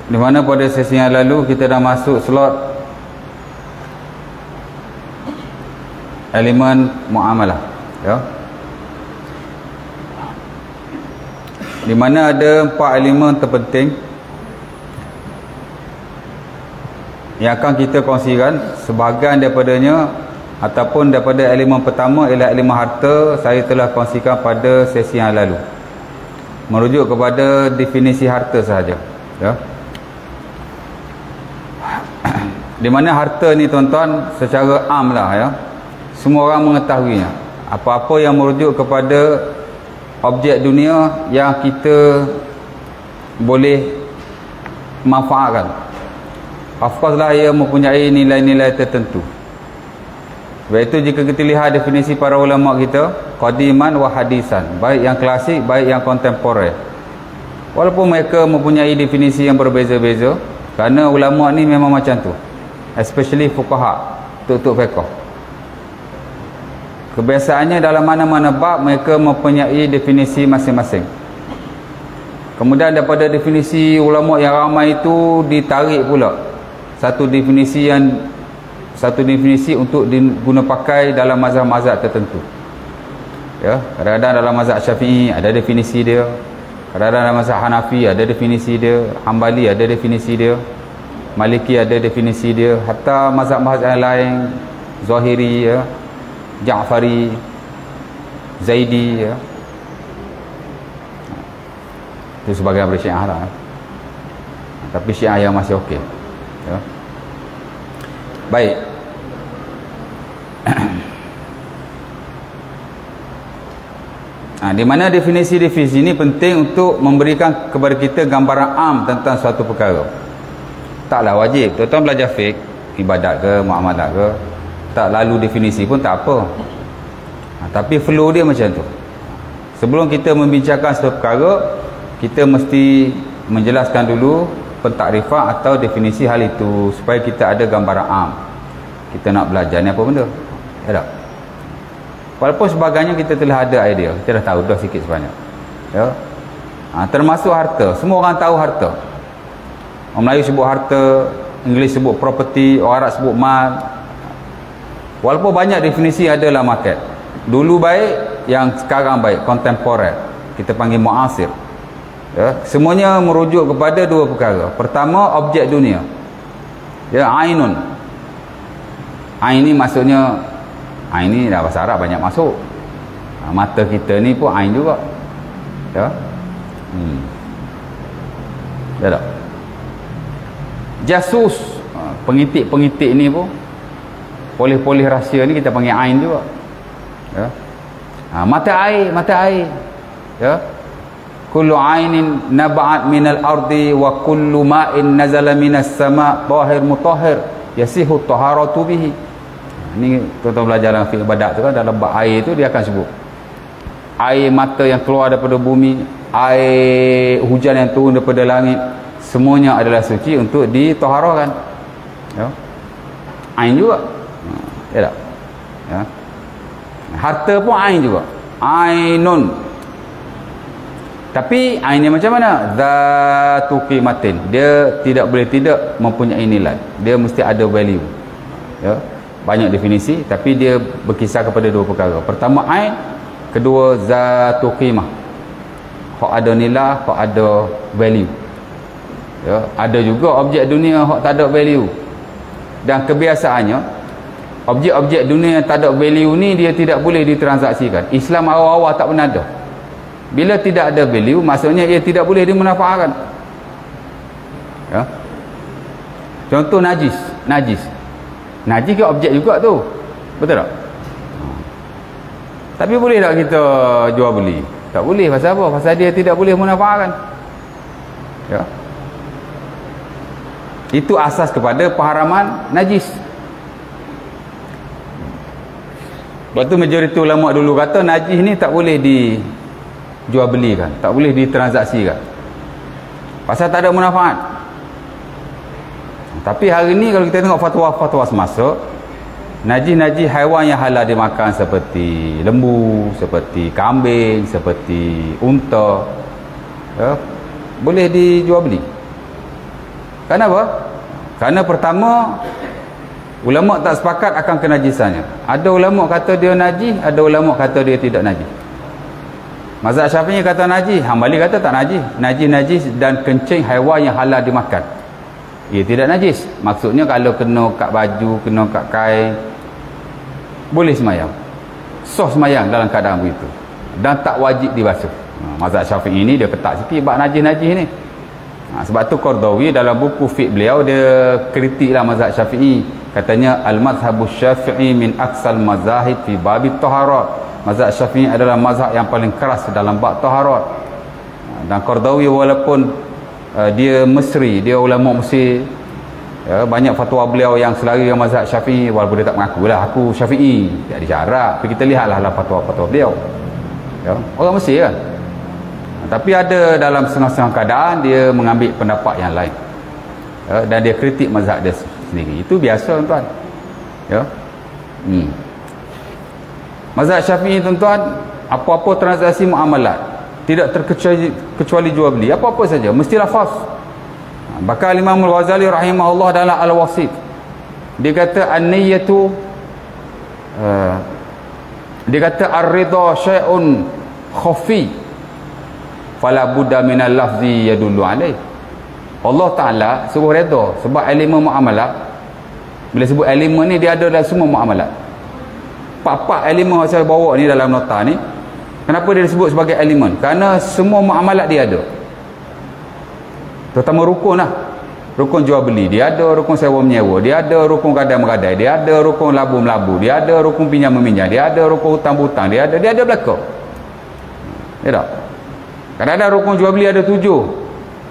Di mana pada sesi yang lalu kita dah masuk slot elemen muamalah, ya. Di mana ada 4 elemen terpenting yang akan kita kongsikan. Sebahagian daripadanya ataupun daripada elemen pertama ialah elemen harta, saya telah kongsikan pada sesi yang lalu, merujuk kepada definisi harta sahaja, ya. Di mana harta ni tuan-tuan secara am lah, ya, semua orang mengetahuinya. Apa-apa yang merujuk kepada objek dunia yang kita boleh manfaatkan, of course lah ia mempunyai nilai-nilai tertentu. Sebab itu jika kita lihat definisi para ulama kita, qadiman wa hadisan, baik yang klasik baik yang kontemporer, walaupun mereka mempunyai definisi yang berbeza-beza, kerana ulama ni memang macam tu, especially fuqaha, tuk-tuk fiqh. Kebiasaannya dalam mana-mana bab mereka mempunyai definisi masing-masing. Kemudian daripada definisi ulama yang ramai itu ditarik pula satu definisi untuk diguna pakai dalam mazhab-mazhab tertentu. Ya, kadang-kadang dalam mazhab Syafi'i ada definisi dia, kadang-kadang dalam mazhab Hanafi ada definisi dia, Hambali ada definisi dia, Maliki ada definisi dia, hatta mazhab-mazhab yang lain, Zahiri, ya, Ja'fari, Zaidi, ya. Itu sebagai bersyiah lah, tapi syiah yang masih okey, ya. Baik. Di mana definisi-definisi ini penting untuk memberikan kepada kita gambaran am tentang suatu perkara. Taklah wajib tuan-tuan belajar fiqh, ibadat ke, muamalah ke, tak lalu definisi pun tak apa, tapi flow dia macam tu. Sebelum kita membincangkan satu perkara, kita mesti menjelaskan dulu pentakrifan atau definisi hal itu, supaya kita ada gambaran am. Kita nak belajar ni apa benda, ya tak? Walaupun sebagainya kita telah ada idea, kita dah tahu dah sikit sebanyak, ya. Termasuk harta, semua orang tahu harta. Orang Melayu sebut harta, Inggeris sebut property, orang Arab sebut mal. Walaupun banyak definisi ada dalam market. Dulu baik, yang sekarang baik, kontemporer, kita panggil muasir, ya. Semuanya merujuk kepada dua perkara. Pertama, objek dunia, ya, ainun. Ain ni maksudnya, ain ni dah bahasa Arab banyak masuk. Mata kita ni pun ain juga, ya. Ya tak? Jasus, pengitik-pengitik ni pun, polis-polis rahsia ni kita panggil ain juga, ya. Mata air, ya. Kullu ainin naba'at minal ardi wa kullu ma'in nazala minas sama' tahir mutahhir yasihu taharatu bihi. Ni tuan-tuan belajar dalam fiqh ibadat tu kan, dalam bab air tu dia akan sebut air mata yang keluar daripada bumi, air hujan yang turun daripada langit, semuanya adalah suci untuk ditaharahkan, ya. Ain juga, ya tak? Ya. Harta pun ain juga, ainun. Tapi ain ni macam mana? Zatu qimatin, dia tidak boleh tidak mempunyai nilai, dia mesti ada value, ya. Banyak definisi, tapi dia berkisar kepada dua perkara. Pertama ain, kedua zatu qimah, hak ada nilai, hak ada value, ya. Ada juga objek dunia hak tak ada value, dan kebiasaannya objek-objek dunia yang tak ada value ni dia tidak boleh ditransaksikan. Islam awal-awal tak pernah ada. Bila tidak ada value, maksudnya ia tidak boleh dimanfaatkan, ya. Contoh najis ke objek juga tu, betul tak? Tapi boleh tak kita jual beli? Tak boleh. Pasal apa? Pasal dia tidak boleh manfaatkan, ya. Itu asas kepada pengharaman najis. Lepas tu majoriti ulama dulu kata najis ni tak boleh dijual belikan, tak boleh ditransaksikan, pasal tak ada manfaat. Tapi hari ni kalau kita tengok fatwa-fatwa semasa, najis-najis haiwan yang halal dimakan seperti lembu, seperti kambing, seperti unta, ya, boleh dijual beli. Kenapa? Kerana pertama, ulama tak sepakat akan kenajisannya. Ada ulama kata dia najis, ada ulama kata dia tidak najis. Mazhab Syafi'i kata najis, Hambali kata tak najis. Najis dan kencing haiwan yang halal dimakan, ia tidak najis. Maksudnya kalau kena kat baju, kena kat kain, boleh semayang, sah semayang dalam keadaan begitu, dan tak wajib dibasuh. Mazhab Syafi'i ini dia ketak sikit bab najis-najis ni. Sebab tu Qardawi dalam buku fiqh beliau dia kritiklah mazhab Syafi'i. Katanya al-mazhabus Syafi'i min aksal mazahib fi babit taharat. Mazhab Syafi'i adalah mazhab yang paling keras dalam bab taharat. Dan Qardawi walaupun dia Mesri, dia ulama Mesir, ya, banyak fatwa beliau yang selari dengan mazhab Syafi'i, walaupun dia tak mengakulah aku Syafi'i, tak disyarat. Tapi kita lihatlah fatwa-fatwa beliau, ya, orang Mesir kan. Tapi ada dalam setengah-setengah keadaan dia mengambil pendapat yang lain, ya, dan dia kritik mazhab dia sendiri. Itu biasa tuan-tuan, ya. Mazhab Syafi'i tuan-tuan, apa-apa transaksi muamalat tidak terkecuali jual beli, apa-apa saja mesti lafaz. Bahkan Imam Al-Ghazali rahimahullah dalam Al-Wasit, dia kata an-niyatu, dia kata ar-ridha syai'un khafi fala budda minal lafzi yadullu alaih. Allah Ta'ala suruh redha sebab elemen muamalat. Bila sebut elemen ni dia ada dalam semua muamalat. Empat elemen yang saya bawa ni dalam nota ni, kenapa dia disebut sebagai elemen? Kerana semua muamalat dia ada, terutama rukun lah. Rukun jual beli dia ada, rukun sewa menyewa dia ada, rukun gadai mengadai dia ada, rukun labu melabu dia ada, rukun pinjam meminjam dia ada, rukun hutang butang dia ada belakang. Ya tak? Kadang-kadang rukun jual beli ada 7,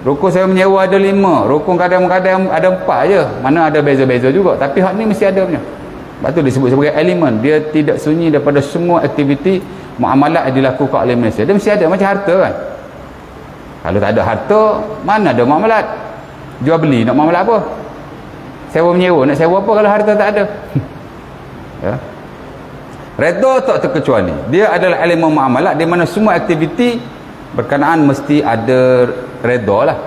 rukun sewa menyewa ada 5, rukun gadai mengadai ada 4 je. Mana ada beza-beza juga, tapi hak ni mesti ada punya. Sebab tu disebut sebagai elemen. Dia tidak sunyi daripada semua aktiviti muamalat yang dilakukan oleh Malaysia. Dia mesti ada, macam harta kan. Kalau tak ada harta, mana ada muamalat? Jual beli nak muamalat apa? Sewa menyewa nak sewa apa kalau harta tak ada? Ya. Redha tak terkecuali. Dia adalah elemen muamalat di mana semua aktiviti berkenaan mesti ada redha lah.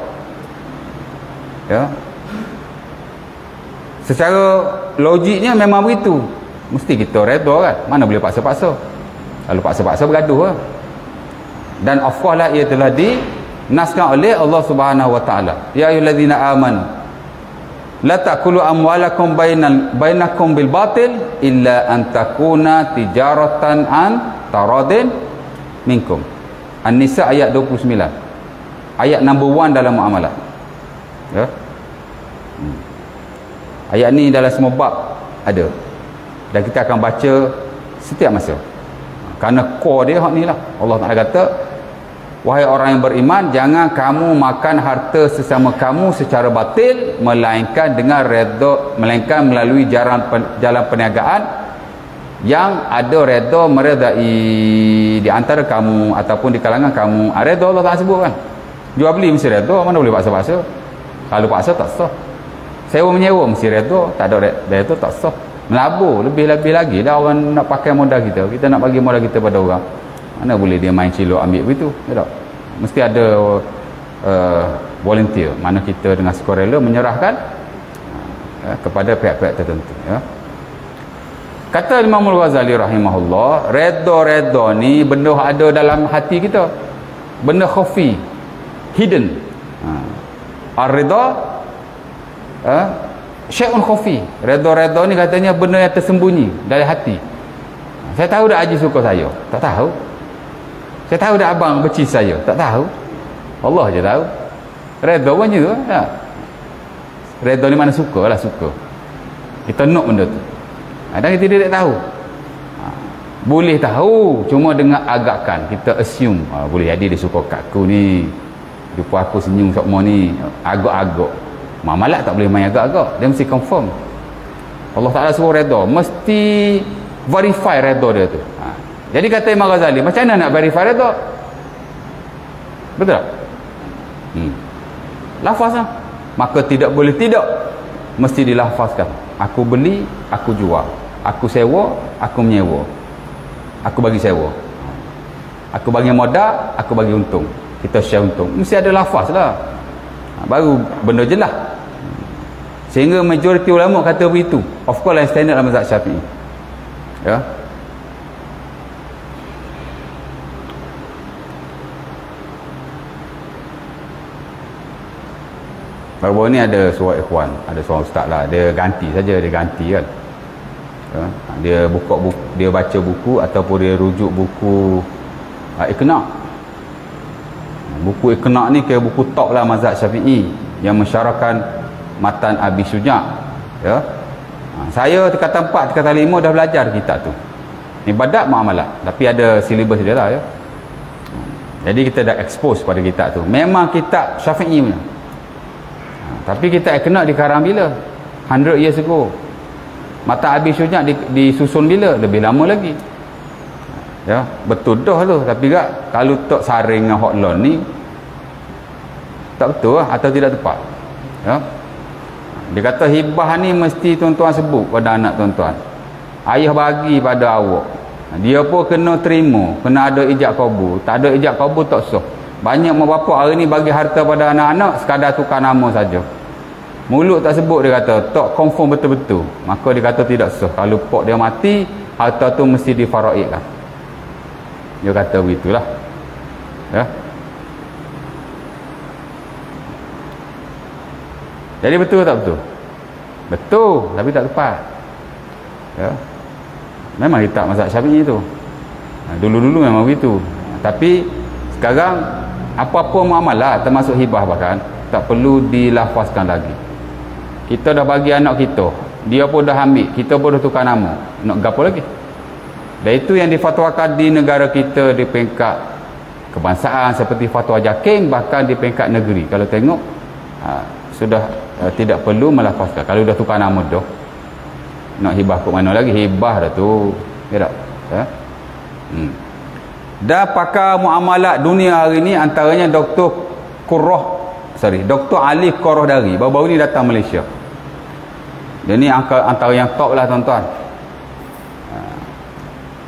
Ya. Secara logiknya memang begitu. Mesti kita redha kan. Mana boleh paksa-paksa. Kalau paksa-paksa bergaduh lah. Dan of course lah ia telah dinaskan oleh Allah Subhanahu Wa Taala. Ya ayyuhallazina amanu la ta'kulu amwalakum bainakum bil batil illa an takuna tijaratan an taradin minkum. An-Nisa ayat 29. Ayat number 1 dalam muamalah. Ya. Ayat ni dalam semua bab ada. Dan kita akan baca setiap masa. Kerana core dia hak ni lah. Allah Ta'ala kata, wahai orang yang beriman, jangan kamu makan harta sesama kamu secara batil, melainkan dengan redha, melainkan melalui jalan perniagaan yang ada redha meredai di antara kamu ataupun di kalangan kamu. Redha Allah Ta'ala sebut kan. Jual beli mesti redha, mana boleh paksa-paksa. Kalau paksa tak sah. Sewa menyewa mesti redha, tak ada redha tak sah. Melabur lebih-lebih lagi dah orang nak pakai modal kita. Kita nak bagi modal kita pada orang. Mana boleh dia main cilok ambil begitu, ya tak? Mesti ada volunteer, mana kita dengan sukarela menyerahkan kepada pihak-pihak tertentu, ya. Kata Imam Al-Ghazali rahimahullah, redha ni benda ada dalam hati kita, benda khafi, hidden. Ar-ridha syai'un khafi. Redha ni katanya benda yang tersembunyi dari hati. Saya tahu dah Haji suka saya, tak tahu. Saya tahu dah abang benci saya, tak tahu. Allah je tahu. Redha pun macam tu, ya. Redha ni mana suka lah, suka. Kita nak benda tu. Dan kita tidak tahu. Boleh tahu, cuma dengan agakkan. Kita assume, boleh jadi dia suka kat aku ni. Jumpa aku senyum semua ni. Agak-agak. Muamalat tak boleh main agak-agak. Dia mesti confirm. Allah Ta'ala suruh redha. Mesti verify redha dia tu. Jadi kata Imam Ghazali, macam mana nak verify redha? Betul tak? Lafaz lah. Maka tidak boleh tidak. Mesti dilafazkan. Aku beli, aku jual. Aku sewa, aku menyewa. Aku bagi sewa. Aku bagi modal, aku bagi untung. Kita share untung. Mesti ada lafaz lah. Baru benda jelas. Sehingga majoriti ulama kata begitu. Of course lah standard dalam mazhab Syafi'i. Ya. Baru-baru ni ada seorang ikhwan, ada seorang ustaz lah, dia ganti saja, dia ganti kan. Ya. Dia buka buku, dia baca buku ataupun dia rujuk buku Iqna'. Buku Iqna' ni kira buku top lah mazhab Syafi'i yang mensyarahkan matan Abi Syuja'. Ya. Saya tingkatan 4, tingkatan 5 dah belajar kitab tu. Ibadat muamalah, tapi ada silibus dia lah ya. Jadi kita dah expose pada kitab tu. Memang kitab Syafi'i punya. Tapi kita Iqna' dikarang bila? 100 years ago. Mata Abi Syuja' disusun bila? Lebih lama lagi. Ya, betul dah tu. Tapi tak, kalau tak saring dengan hotlon ni tak betul lah, atau tidak tepat. Ya. Dia kata hibah ni mesti tuan-tuan sebut pada anak tuan-tuan. Ayah bagi pada awak. Dia pun kena terima, kena ada ijab kabul. Tak ada ijab kabul tak sah. Banyak mak bapak hari ni bagi harta pada anak-anak sekadar tukar nama saja. Mulut tak sebut, dia kata tak confirm betul-betul. Maka dia kata tidak sah. Kalau pak dia mati, harta tu mesti difaraidkan. Dia kata begitulah. Ya. Jadi betul tak betul? Betul, tapi tak tepat. Ya. Memang kitab mazhab Syafi'i tu. Dulu-dulu memang begitu. Tapi sekarang apa-apa muamalah termasuk hibah bahkan tak perlu dilafazkan lagi. Kita dah bagi anak kita, dia pun dah ambil, kita pun dah tukar nama. Nak gapo lagi? Dan itu yang difatwakan di negara kita di peringkat kebangsaan seperti fatwa JAKIM, bahkan di peringkat negeri. Kalau tengok sudah tidak perlu melafazkan. Kalau dah tukar nama dah, nak hibah ke mana lagi? Hibah dah tu. Ya tak? Ya? Dan pakar muamalat dunia hari ni antaranya Dr. Ali Qurrah Dari. Baru-baru ni datang Malaysia. Dia ni antara yang top lah tuan-tuan.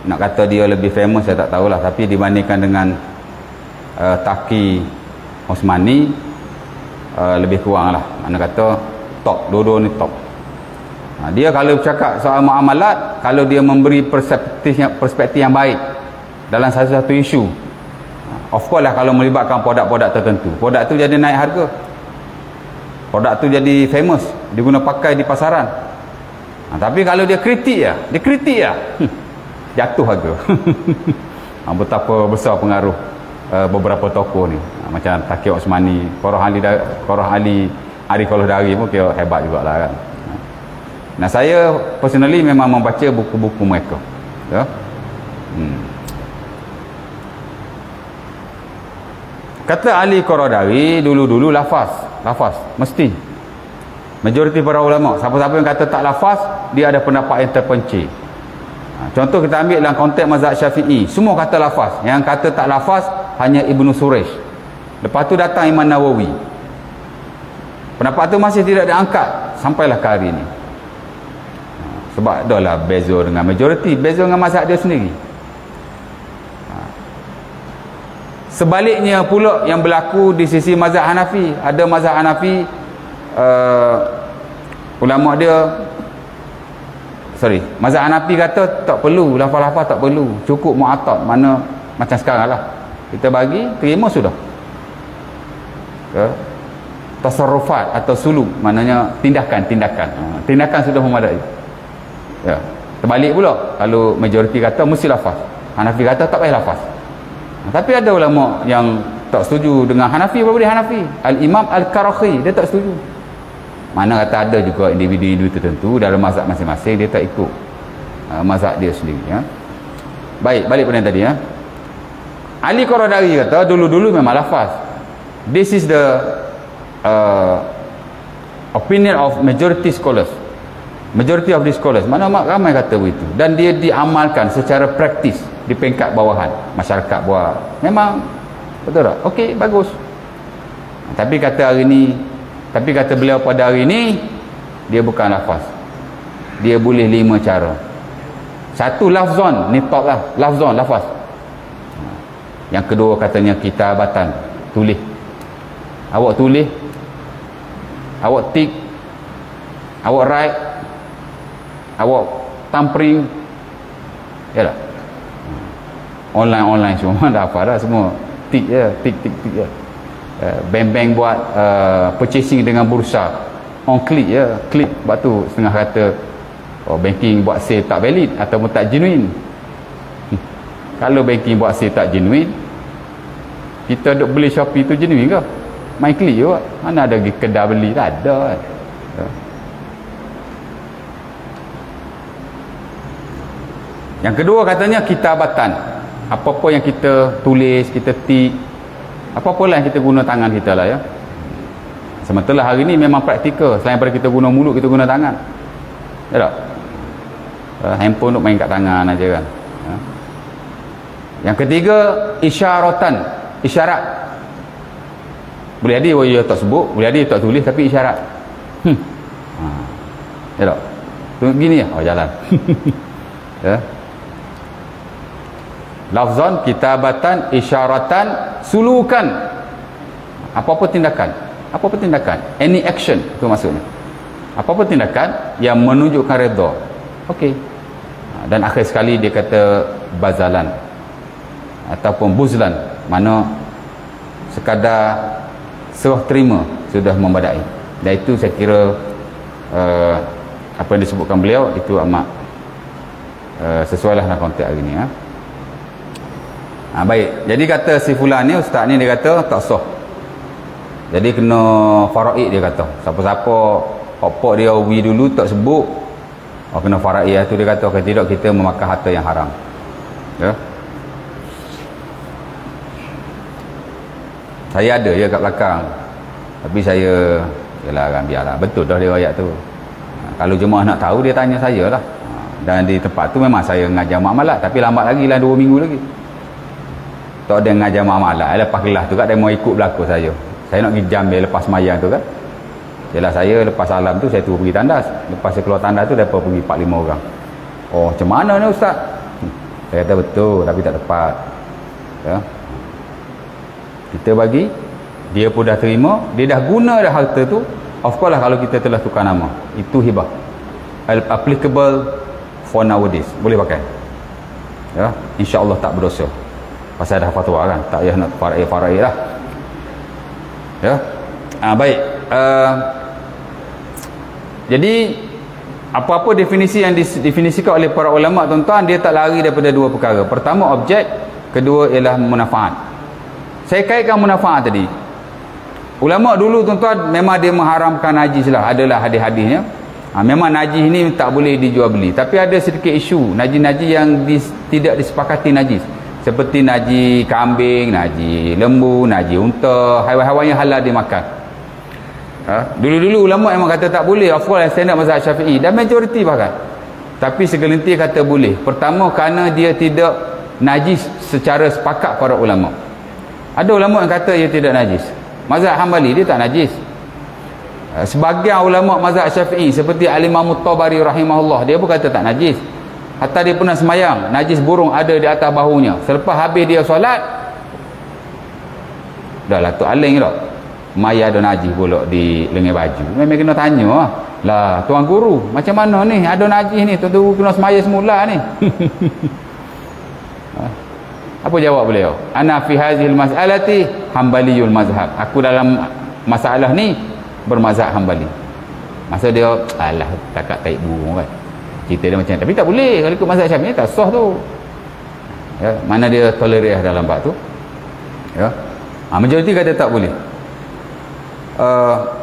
Nak kata dia lebih famous saya tak tahulah, tapi dibandingkan dengan Taqi Osmani lebih kurang lah. Mana kata top, dua-dua ni top. Dia kalau bercakap soal muamalat, kalau dia memberi perspektif yang baik dalam satu-satu isu, of course lah kalau melibatkan produk-produk tertentu, produk tu jadi naik harga, produk tu jadi famous, diguna pakai di pasaran. Tapi kalau dia kritik ya, jatuh harga. Betapa besar pengaruh beberapa tokoh ni, macam Taqi Osmani, Qurrah Ali Qurrah Dari pun kira hebat jugalah kan. Nah, saya personally memang membaca buku-buku mereka. Ya. Kata Ali Qurrah Dari, dulu-dulu lafaz mesti. Majoriti para ulama, siapa-siapa yang kata tak lafaz, dia ada pendapat yang terpencil. Contoh kita ambil dalam konteks mazhab Syafi'i, semua kata lafaz. Yang kata tak lafaz hanya Ibnu Suraish. Lepas tu datang Imam Nawawi. Pendapat tu masih tidak diangkat sampailah ke hari ini. Sebab dah lah beza dengan majoriti, beza dengan mazhab dia sendiri. Sebaliknya pula yang berlaku di sisi mazhab Hanafi. Ada mazhab Hanafi, ulama dia, mazhab Hanafi kata tak perlu lafaz-lafaz, tak perlu, cukup mu'attad, mana macam sekarang lah, kita bagi, terima sudah. Tasarrufat atau suluk, maknanya tindakan sudah memadai. Ya. Terbalik pula, kalau majoriti kata mesti lafaz, Hanafi kata tak payah lafaz. Tapi ada ulama yang tak setuju dengan Hanafi. Berapa dia Hanafi? Al-Imam Al-Karakhi, dia tak setuju. Mana kata ada juga individu-individu tertentu dalam mazhab masing-masing dia tak ikut mazhab dia sendiri. Ya. Baik, balik pada yang tadi. Ya. Ali Qurrah Dari kata dulu-dulu memang lafaz. This is the opinion of majority scholars. Majority of the scholars, mana ramai kata begitu, dan dia diamalkan secara praktis di peringkat bawahan, masyarakat buat memang betul tak? Okey, bagus. Tapi kata beliau pada hari ini, dia bukan lafaz, dia boleh 5 cara. Satu, lafzon, ni top lah, lafzon, lafaz. Yang kedua katanya kitabatan, tulis. Awak tulis, awak tik, awak write, awak tampering, ya tak? Online semua dah apa dah, semua tik je, tik je. Bank buat purchasing dengan bursa, on click je, klik, sebab tu setengah kata banking buat sale tak valid ataupun tak genuine. Kalau banking buat sale tak genuine, kita duk beli Shopee tu genuine ke? Main klik je, mana ada pergi kedai beli, tak ada kan. Yang kedua katanya kitabatan, apa-apa yang kita tulis, kita tik, apa-apa lah yang kita guna tangan kita lah ya. Sementara hari ni memang praktikal, selain daripada kita guna mulut, kita guna tangan, ya tak? Handphone duk main kat tangan aja kan. Yang ketiga isyaratan, isyarat. Boleh ada dia tak sebut, boleh ada dia tak tulis, tapi isyarat. Ya tak? Tengok gini ya, jalan. Ya. Lafzan, kitabatan, isyaratan, sulukan. Apa-apa tindakan, any action, itu maksudnya. Apa-apa tindakan yang menunjukkan redha. Okey. Dan akhir sekali dia kata bazalan ataupun buzlan, mana sekadar serah terima sudah membadai. Dan itu saya kira apa yang disebutkan beliau itu amat sesuai lah dengan konteks hari ni ya. Baik, jadi kata si fulan ni, ustaz ni dia kata tak sah, jadi kena faraid. Dia kata siapa-siapa apa dia ubi dulu tak sebut, kena faraid tu. Dia kata kalau tidak kita memakan harta yang haram ya. Saya ada je kat belakang, tapi saya yalah kan, biarlah, betul dah dia ayat tu. Kalau jemaah nak tahu dia tanya saya lah. Dan di tempat tu memang saya mengajar muamalat, tapi lambat lagi lah 2 minggu lagi. Tak ada mengajar muamalat, lepas kelas tu kat dia mau ikut belakang saya. Saya nak pergi Jambil lepas semayang tu kan. Yalah, saya lepas salam tu saya turun pergi tandas. Lepas saya keluar tandas tu mereka pergi 4-5 orang. Oh, macam mana ni ustaz? Saya kata betul, tapi tak tepat ya. Kita bagi, dia pun dah terima, dia dah guna dah harta tu. Of course lah kalau kita telah tukar nama, itu hibah, applicable for nowadays, boleh pakai ya, insya-Allah tak berdosa. Pasal dah fatwa kan, tak payah nak faraid lah ya. Baik, jadi apa-apa definisi yang didefinisikan oleh para ulama tuan-tuan, dia tak lari daripada dua perkara. Pertama objek, kedua ialah manfaat. Saya kaitkan manfaat tadi. Ulama dulu tuan-tuan memang dia mengharamkan najis lah, adalah hadis-hadisnya. Memang najis ni tak boleh dijual beli, tapi ada sedikit isu najis-najis yang tidak disepakati najis, seperti najis kambing, najis lembu, najis unta, haiwan-haiwan yang halal dimakan. Dulu-dulu ulama memang kata tak boleh. Of course standard mazhab Syafi'i dan majoriti bahkan, tapi segelintir kata boleh. Pertama kerana dia tidak najis secara sepakat para ulama. Ada ulama yang kata ia tidak najis. Mazhab Hambali dia tak najis. Sebagian ulama mazhab Syafi'i seperti Al-Imam At-Tabari rahimahullah, dia pun kata tak najis. Hatta dia pernah semayang, najis burung ada di atas bahunya. Selepas habis dia solat, dah lah tu aling tak, maya ada najis pula di lengan baju. Memang kena tanya lah, tuan guru macam mana ni ada najis ni, tuan guru kena semaya semula ni. Apa jawab beliau? Ana fi hazil mas'alati Hambaliyul mazhab. Aku dalam masalah ni bermazhab Hambali. Masa dia alah takat taik burung kan, cerita dia macam, tapi tak boleh kalau ikut mazhab Syafi'i, tak sah tu ya. Mana dia tolerir dalam bab tu ya. Majoriti kata tak boleh.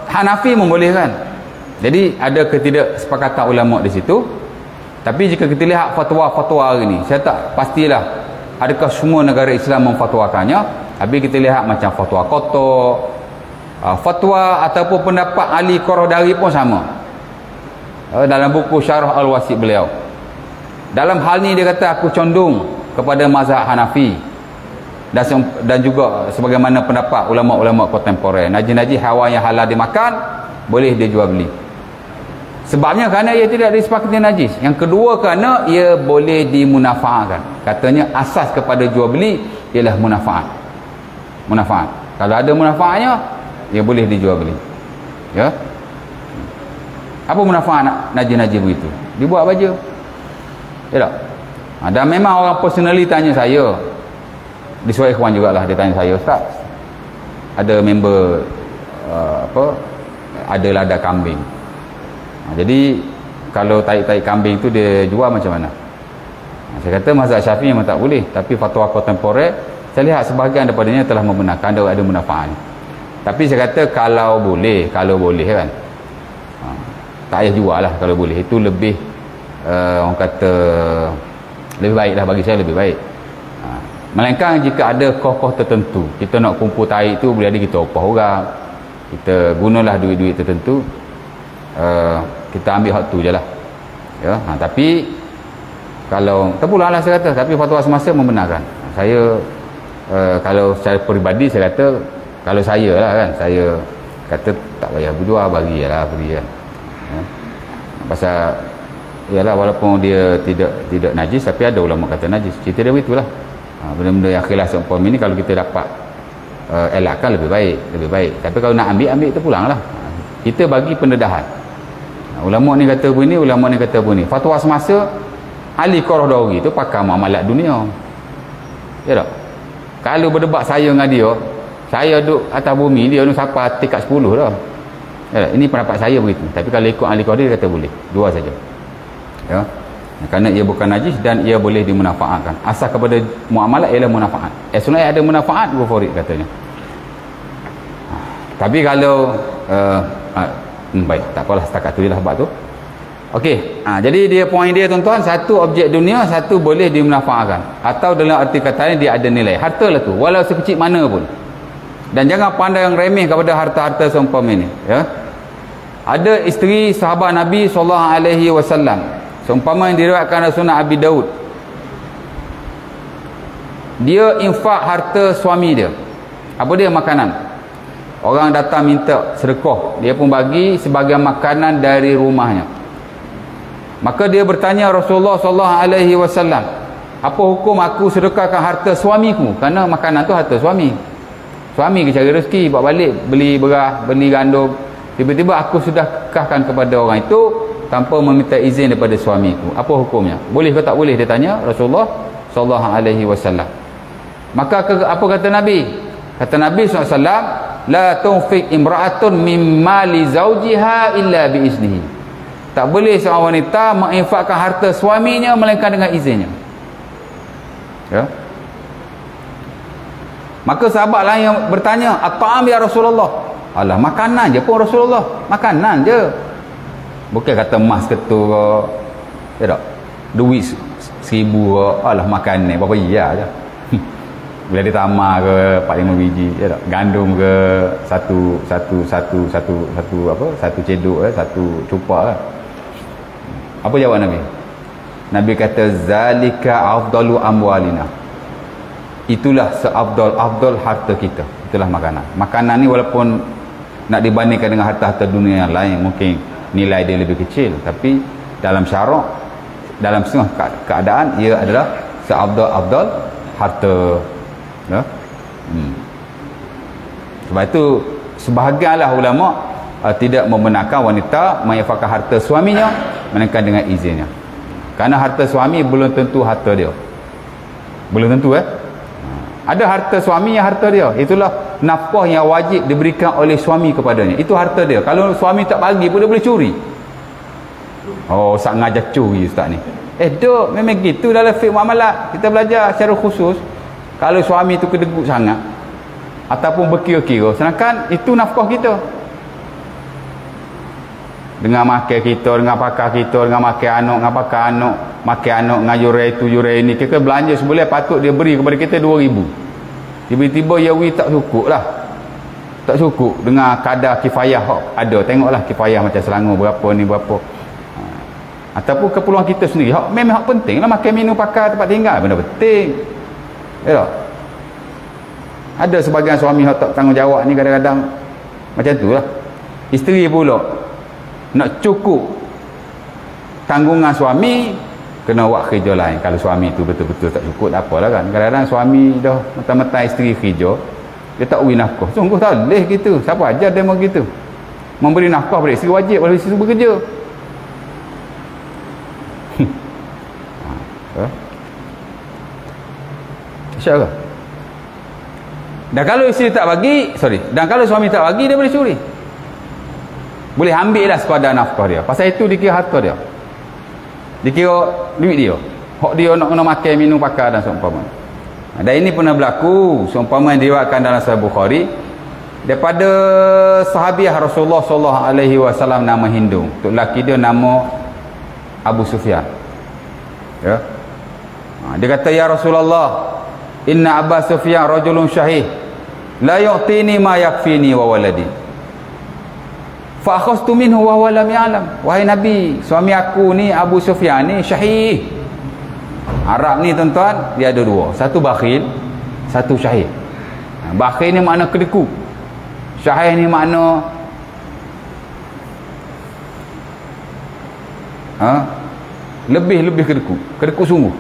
Hanafi membolehkan. Jadi ada ketidaksepakatan ulama di situ. Tapi jika kita lihat fatwa-fatwa hari ni, saya tak pastilah adakah semua negara Islam memfatwakannya. Habis kita lihat macam fatwa kotor, fatwa ataupun pendapat Ali Qaradari pun sama. Dalam buku Syarah Al-Wasit beliau, dalam hal ni dia kata aku condong kepada mazhab Hanafi, dan juga sebagaimana pendapat ulama-ulama kontemporer, najis-najis haiwan yang halal dimakan boleh dijual beli. Sebabnya kerana ia tidak disepakati najis. Yang kedua kerana ia boleh dimunafaatkan. Katanya asas kepada jual beli ialah munafaat. Kalau ada munafaatnya, ia boleh dijual beli ya. Apa manfaat nak najis-najis begitu? Dibuat baja. Ya tak? Dan memang orang personally tanya saya, di Suai Ikhwan jugalah, dia tanya saya, Ustaz, ada member ada lada kambing. Jadi kalau taik-taik kambing tu dia jual macam mana? Saya kata mazhab Syafi'i memang tak boleh, tapi fatwa kontemporer saya lihat sebahagian daripadanya telah membenarkan ada manfaat. Tapi saya kata kalau boleh kan, tak payah jual lah kalau boleh. Itu lebih orang kata lebih baik lah, bagi saya lebih baik. Melainkan jika ada kos-kos tertentu, kita nak kumpul tarik tu, boleh ada kita upah orang, kita gunalah duit-duit tertentu, kita ambil hak tu je lah ya. Tapi kalau terpulang lah saya kata, tapi fatwa semasa membenarkan. Saya kalau secara peribadi saya kata, kalau saya lah kan, saya kata tak payah berjual, bagi lah, beri kan ya. Pasal ialah walaupun dia tidak najis, tapi ada ulama kata najis, cerita dia begitulah. Benda-benda yang khilaf seumpama ini kalau kita dapat elakkan lebih baik. Tapi kalau nak ambil terpulang lah. Kita bagi pendedahan. Ulama ni kata begini, ulama ni kata begini. Fatwa semasa ahli Qaradawi tu pakar muamalat dunia. Ya tak? Kalau berdebat saya dengan dia, saya duduk atas bumi, dia ni sampai tingkat 10 dah. Ya tak? Ini pendapat saya begitu. Tapi kalau ikut ahli Qaradawi, dia kata boleh. Dua saja. Ya. Kerana ia bukan najis dan ia boleh dimanfaatkan. Asal kepada muamalat ialah manfaat. Sebenarnya ada manfaat, go for it katanya. Tapi kalau baik, tak apalah, setakat tu je lah bab tu. Okey, jadi dia poin dia tuan-tuan, satu objek dunia, satu boleh dimanfaatkan, atau dalam arti katanya dia ada nilai. Harta lah tu, walau sekecil mana pun. Dan jangan pandang remeh kepada harta-harta seumpama ini ya. Ada isteri sahabat Nabi SAW, seumpama yang diriwayatkan dalam Sunan Abi Daud, dia infak harta suami dia. Apa dia? Makanan. Orang datang minta sedekah, dia pun bagi sebagai makanan dari rumahnya. Maka dia bertanya Rasulullah SAW, apa hukum aku sedekahkan harta suamiku? Kerana makanan tu harta suami. Suami ke cari rezeki, bawa balik, beli beras, beli gandum, tiba-tiba aku sedekahkan kepada orang itu tanpa meminta izin daripada suamiku. Apa hukumnya? Boleh ke tak boleh? Dia tanya Rasulullah SAW. Maka apa kata Nabi? Kata Nabi SAW, la tunfiq imra'atun min mali zawjiha illa bi iznihi. Tak boleh seorang wanita menginfakkan harta suaminya melainkan dengan izinnya. Ya. Maka sahabat lain yang bertanya, at-ta'am ya Rasulullah. Alah, makanan je pun Rasulullah. Makanan je. Bukan kata emas ketul ke, ya tak? Duit 1000 ke, alah makanan berapa iya je. Bila dia tamar ke 4-5 biji, ya tak? Gandum ke satu cedok satu cupak. Apa jawab Nabi? Nabi kata zalika afdalu amwalina. Itulah seafdal harta kita. Itulah makanan. Makanan ni walaupun nak dibandingkan dengan harta-harta dunia yang lain, mungkin nilai dia lebih kecil, tapi dalam syarak, dalam setengah keadaan, ia adalah seafdal harta ya? Sebab itu sebahagianlah ulama tidak membenarkan wanita menginfakkan harta suaminya melainkan dengan izinnya. Kerana harta suami belum tentu harta dia. Belum tentu ada harta suami yang harta dia. Itulah nafkah yang wajib diberikan oleh suami kepadanya. Itu harta dia. Kalau suami tak bagi pun dia boleh curi. Oh, Ustaz ngajar curi Ustaz ni. Dok, memang gitu dalam fiqh muamalat. Kita belajar secara khusus. Kalau suami tu kedegut sangat ataupun berkira-kira, sedangkan itu nafkah kita. Dengan makan kita, dengan pakar kita, dengan makan anak, dengan pakar anak, makan anak dengan yurai tu, yurai ni. Kita belanja sebulan patut dia beri kepada kita 2,000. Tiba-tiba yawi tak cukup lah. Tak cukup dengan kadar kifayah ada. Tengoklah kifayah macam Selangor berapa ni berapa. Ataupun keperluan kita sendiri. Memang penting lah makan minum pakar tempat tinggal. Benda penting. Ya tak? Ada sebagian suami tak tanggungjawab ni kadang-kadang macam tu lah. Isteri pula nak cukup tanggungan suami, kena buat kerja lain. Kalau suami tu betul-betul tak cukup, tak apalah kan. Kadang-kadang suami dah mentang-mentang isteri kerja, dia tak beri nafkah. Sungguh tak boleh gitu. Siapa ajar dia mau gitu. Memberi nafkah pada isteri wajib, kalau isteri bekerja. InsyaAllah. Dan kalau isteri tak bagi, dan kalau suami tak bagi, dia boleh curi. Boleh ambil lah sekadar nafkah dia. Pasal itu dikira harta dia. Dikira duit dia. Hak dia nak kena makan, minum, pakai dan seumpama. Dan ini pernah berlaku, seumpama yang diriwayatkan dalam Sahih Bukhari, daripada sahabiah Rasulullah sallallahu alaihi wasallam nama Hindu. Untuk lelaki dia nama Abu Sufyan. Ya. Dia kata, ya Rasulullah, inna Abu Sufyan rajulun syahih, la yu'tini ma yakfini wa waladi. Fa akhastu minhu wa huwa lam ya'lam. Wahai Nabi, suami aku ni Abu Sufyan ni syahih. Arab ni tuan-tuan, dia ada dua. Satu bakhil, satu syahih. Bakhil ni makna kedeku. Syahih ni makna lebih kedeku. Kedeku sungguh.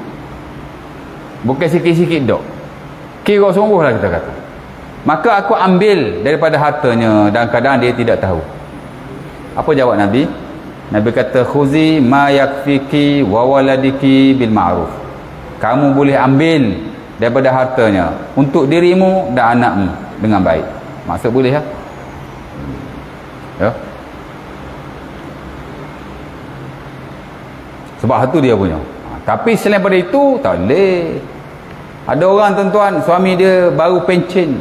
Bukan sikit-sikit dok. Kira sungguh lah kita kata. Maka aku ambil daripada hartanya dan kadang dia tidak tahu. Apa jawab Nabi? Nabi kata, khuzi ma yakfiki wa waladiki bil ma'ruf. Kamu boleh ambil daripada hartanya untuk dirimu dan anakmu dengan baik. Maksud boleh ya? Ya. Sebab itu dia punya. Tapi selain daripada itu tak boleh. Ada orang tuan-tuan, suami dia baru pencen,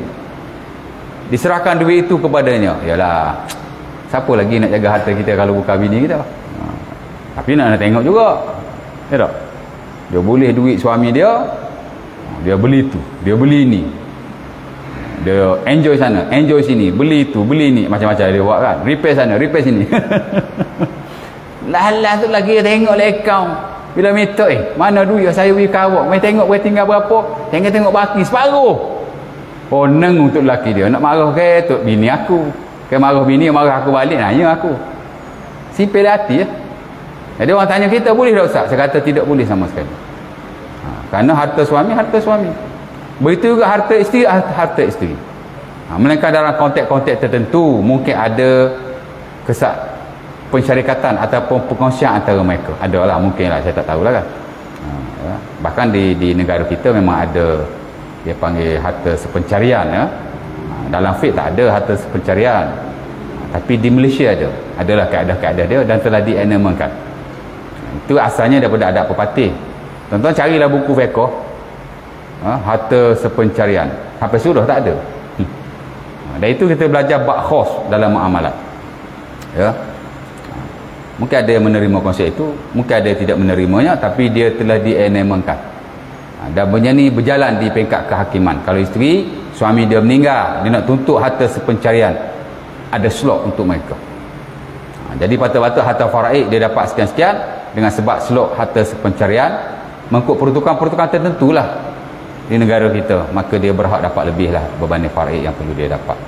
diserahkan duit itu kepadanya. Yalah, siapa lagi nak jaga harta kita kalau bukan bini kita? Tapi nak tengok juga. Ya tak? Dia boleh duit suami dia, dia beli tu, dia beli ni, dia enjoy sana, enjoy sini, beli tu, beli ni, macam-macam dia buat kan. Repair sana, repair sini. Lah tu lagi tengok lah akaun. Bila minta, mana duit saya beri kawak, mai tengok boleh tinggal berapa, tengok baki separuh. Oh, neng untuk lelaki dia. Nak marah ke tu bini aku, ke marah bini, marah aku balik, nanya aku. Simpel hati ya. Jadi orang tanya kita, boleh tak Ustaz? Saya kata tidak boleh sama sekali. Kerana harta suami, harta suami. Begitu juga harta isteri, harta isteri. Melainkan dalam konteks-konteks tertentu mungkin ada pensyarikatan ataupun perkongsian antara mereka. Adalah, mungkin lah, saya tak tahulah kan. Bahkan di negara kita memang ada, dia panggil harta sepencarian ya. Dalam fiqh tak ada harta sepencarian. Tapi di Malaysia ada. Adalah kaedah-kaedah dia dan telah dienamelkan. Itu asalnya daripada adab pepatih. Tuan-tuan carilah buku fiqh, harta sepencarian. Sampai sudah tak ada. Dan itu kita belajar bab khos dalam muamalat. Ya. Mungkin ada yang menerima konsep itu, mungkin ada yang tidak menerimanya, tapi dia telah dienamelkan. Dan benda ni berjalan di peringkat kehakiman. Kalau isteri, suami dia meninggal, dia nak tuntut harta sepencarian, ada slot untuk mereka. Jadi patut-patut harta faraid dia dapat sekian-sekian, dengan sebab slot harta sepencarian mengikut peruntukan-peruntukan tertentu lah di negara kita, maka dia berhak dapat lebih lah berbanding faraid yang perlu dia dapat.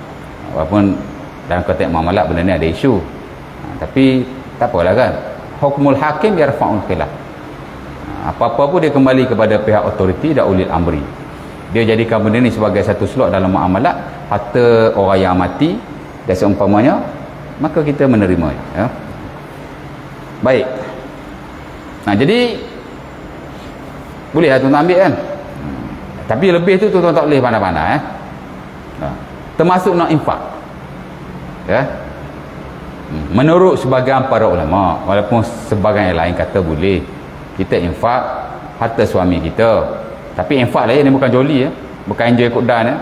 Walaupun dalam konteks muamalat benda ni ada isu, tapi tak apalah kan, hukmul hakim yarfa'ul khilaf. Apa-apa pun dia kembali kepada pihak otoriti dan ulil amri. Dia jadikan benda ni sebagai satu slot dalam muamalat, harta orang yang mati dan seumpamanya, maka kita menerima ya. Baik. Jadi boleh lah tuan-tuan ambil kan. Tapi lebih tu tuan-tuan tak boleh pandai-pandai termasuk nak infak ya. Menurut sebahagian para ulama, walaupun sebahagian yang lain kata boleh kita infak harta suami kita, tapi infak lah ya, ni bukan joli ya, bukan enjoy ikut dan ya.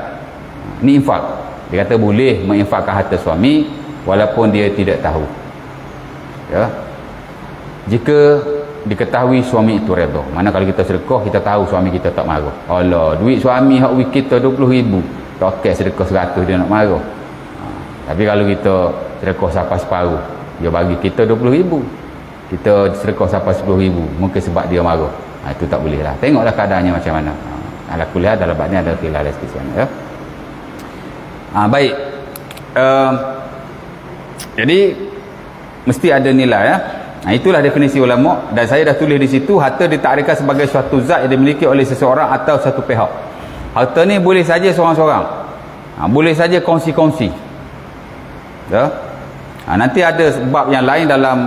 Ni infak. Dia kata boleh menginfakkan harta suami walaupun dia tidak tahu ya, jika diketahui suami itu redha. Mana kalau kita sedekah, kita tahu suami kita tak marah. Allah, duit suami hak week kita 20,000, tak okay, sedekah 100 dia nak marah. Tapi kalau kita sedekah sampai separuh, dia bagi kita 20,000, kita sedekah sampai 10,000, mungkin sebab dia marah. Itu tak boleh lah. Tengoklah keadaannya macam mana. Ala kuliah dalam bab ni ada khilaf sikit ya. Baik. Jadi mesti ada nilai ya. Itulah definisi ulama, dan saya dah tulis di situ, harta ditakrifkan sebagai suatu zat yang dimiliki oleh seseorang atau satu pihak. Harta ni boleh saja seorang-seorang, boleh saja kongsi-kongsi ya. Nanti ada bab yang lain dalam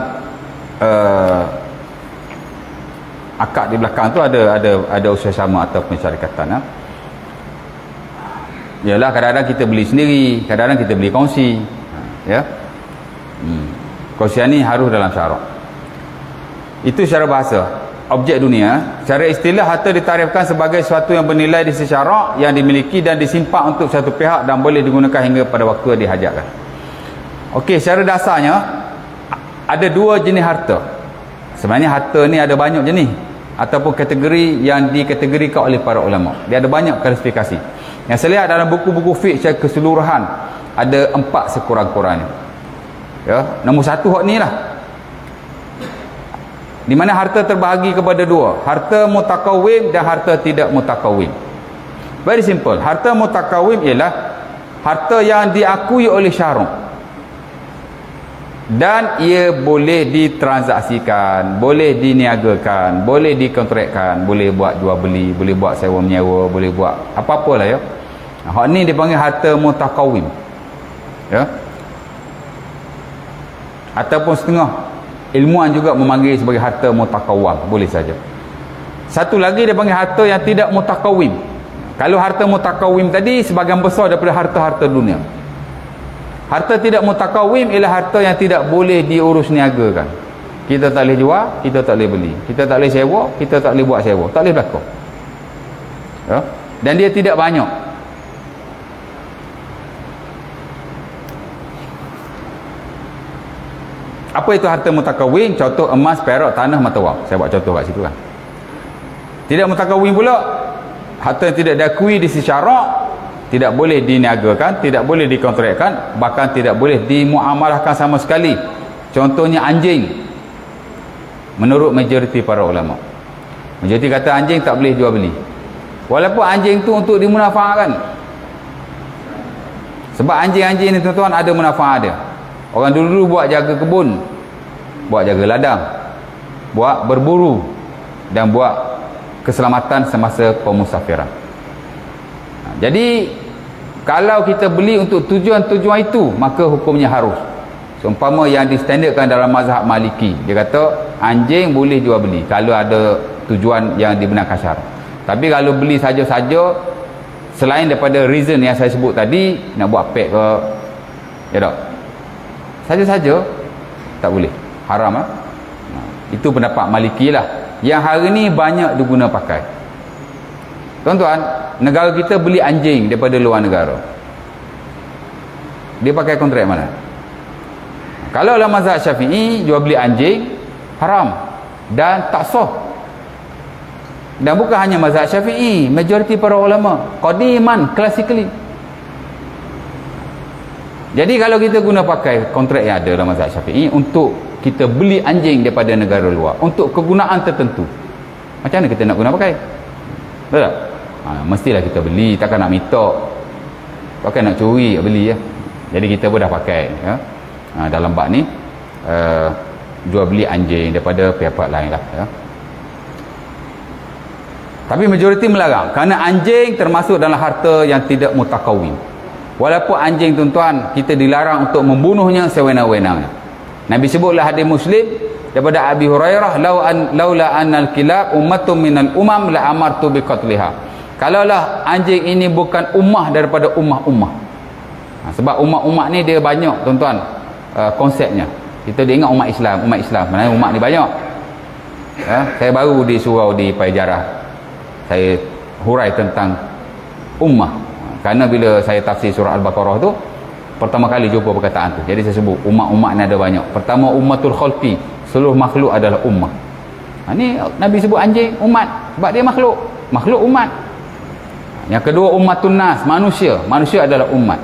akad di belakang tu ada usaha sama atau pensyarikatan ya. Yalah, kadang-kadang kita beli sendiri, kadang-kadang kita beli kongsi. Ya. Kongsian ni harus dalam syarak. Itu secara bahasa. Objek dunia, secara istilah harta ditarifkan sebagai sesuatu yang bernilai di sisi syarak, yang dimiliki dan disimpan untuk satu pihak dan boleh digunakan hingga pada waktu yang dihajatkan. Okey, secara dasarnya ada dua jenis harta. Sebenarnya harta ni ada banyak jenis ataupun kategori yang dikategorikan oleh para ulama. Dia ada banyak klasifikasi. Yang saya lihat dalam buku-buku fiqh secara keseluruhan ada 4 sekurang-kurangnya. Ya, nombor 1 hak ni lah. Di mana harta terbahagi kepada 2, harta mutakawim dan harta tidak mutakawim. Very simple. Harta mutakawim ialah harta yang diakui oleh syarak dan ia boleh ditransaksikan, boleh diniagakan, boleh dikontrakkan, boleh buat jual beli, boleh buat sewa menyewa, boleh buat apa-apa lah ya. Hak ni dipanggil harta mutakawim. Ya. Ataupun setengah ilmuan juga memanggil sebagai harta mutakawam, boleh saja. Satu lagi dia panggil harta yang tidak mutakawim. Kalau harta mutakawim tadi sebahagian besar daripada harta-harta dunia. Harta tidak mutakawim ialah harta yang tidak boleh diurus niagakan. Kita tak boleh jual, kita tak boleh beli. Kita tak boleh sewa, kita tak boleh buat sewa. Tak boleh berlaku. Ya? Dan dia tidak banyak. Apa itu harta mutakawim? Contoh emas, perak, tanah, mata wang. Saya buat contoh kat situ kan. Tidak mutakawim pula, harta yang tidak diakui di sisi syarak, tidak boleh diniagakan, tidak boleh dikontrakkan, bahkan tidak boleh dimuamalahkan sama sekali. Contohnya anjing. Menurut majoriti para ulama. Majoriti kata anjing tak boleh jual beli. Walaupun anjing tu untuk dimunafaatkan. Sebab anjing-anjing ni tuan-tuan ada manfaat dia. Orang dulu buat jaga kebun, buat jaga ladang, buat berburu dan buat keselamatan semasa pemusafiran. Jadi kalau kita beli untuk tujuan-tujuan itu, maka hukumnya harus. Seumpama yang distandardkan dalam mazhab Maliki, dia kata anjing boleh jual beli kalau ada tujuan yang dibenarkan syarak. Tapi kalau beli saja-saja selain daripada reason yang saya sebut tadi, nak buat pek ke, ya tak? Saja-saja tak boleh, haram lah. Itu pendapat Maliki lah, yang hari ni banyak diguna pakai. Tuan-tuan, negara kita beli anjing daripada luar negara, dia pakai kontrak mana? Kalau dalam mazhab Syafi'i, jual beli anjing haram dan tak sah. Dan bukan hanya mazhab Syafi'i, majoriti para ulama qadiman, classically. Jadi kalau kita guna pakai kontrak yang ada dalam mazhab Syafi'i untuk kita beli anjing daripada negara luar untuk kegunaan tertentu, macam mana kita nak guna pakai? Betul tak? Mestilah kita beli, takkan nak minta, takkan nak curi beli ya. Jadi kita pun dah pakai ya. Dalam bab ni jual beli anjing daripada pihak-pihak lain lah ya. Tapi majoriti melarang kerana anjing termasuk dalam harta yang tidak mutakawim. Walaupun anjing tuan-tuan kita dilarang untuk membunuhnya sewenang-wenangnya. Nabi sebutlah hadis Muslim daripada Abi Hurairah, laula annal kilab ummatun minal umam la amartu biqatliha. Kalaulah anjing ini bukan ummah daripada ummah-ummah. Sebab ummah-ummah ni dia banyak tuan-tuan konsepnya. Kita dia ingat umat Islam, sebenarnya umat ni banyak. Ya, saya baru di surau di Paijarah, saya hurai tentang ummah. Kerana bila saya tafsir surah Al-Baqarah tu, pertama kali jumpa perkataan tu. Jadi saya sebut umat-umat ni ada banyak. Pertama ummatul khalqi, seluruh makhluk adalah ummah. Ni Nabi sebut anjing umat sebab dia makhluk umat. Yang kedua ummatun nas, manusia adalah umat.